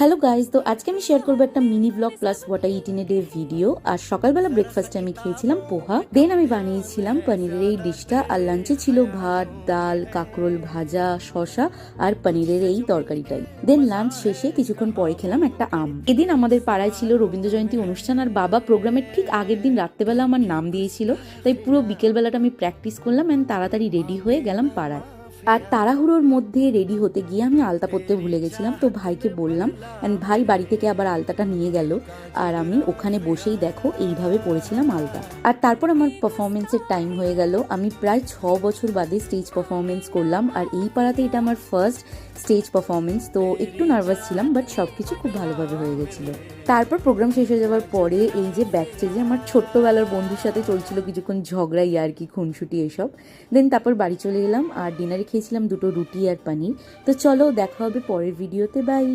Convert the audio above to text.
Hello guys, তো আজকে আমি শেয়ার করবো একটা mini vlog plus what I eat in a day video. আর সকালবেলা ব্রেকফাস্টে আমি খেয়েছিলাম পোহা, দেন আমি বানিয়েছিলাম পনিরের এই ডিশটা, আর লাঞ্চে ছিল ভাত, ডাল, কাঁকরোল ভাজা, শসা আর পনিরের এই তরকারিটাই। দেন লাঞ্চ শেষে কিছুক্ষণ পরে খেলাম একটা আম। এদিন আমাদের পাড়ায় ছিল রবীন্দ্র জয়ন্তী অনুষ্ঠান, আর বাবা প্রোগ্রামের ঠিক আগের দিন রাত্রেবেলা আমার নাম দিয়েছিল, তাই পুরো বিকেলবেলাটা আমি প্র্যাকটিস করলাম অ্যান্ড তাড়াতাড়ি রেডি হয়ে গেলাম পাড়ায়। আর তাড়াহুড়োর মধ্যে রেডি হতে গিয়ে আমি আলতা পরতে ভুলে গেছিলাম, তো ভাইকে বললাম অ্যান্ড ভাই বাড়ি থেকে আবার আলতাটা নিয়ে গেল। আর আমি ওখানে বসেই দেখো এইভাবে পরেছিলাম আলতা। আর তারপর আমার পারফরমেন্সের টাইম হয়ে গেল। আমি প্রায় 6 বছর বাদে স্টেজ পারফরমেন্স করলাম, আর এই পাড়াতে এটা আমার ফার্স্ট স্টেজ পারফরমেন্স, তো একটু নার্ভাস ছিলাম, বাট সব কিছু খুব ভালোভাবে হয়ে গেছিলো। তারপর প্রোগ্রাম শেষ হয়ে যাওয়ার পরে এই যে ব্যাক স্টেজে আমার ছোট্টবেলার বন্ধুর সাথে চলছিল কিছুক্ষণ ঝগড়া, ইয়ার্কি, খুনসুটি এসব। দেন তারপর বাড়ি চলে এলাম আর ডিনারে খেয়েছিলাম 2টো রুটি আর পানির। তো চলো দেখা হবে পরের ভিডিওতে, বাই।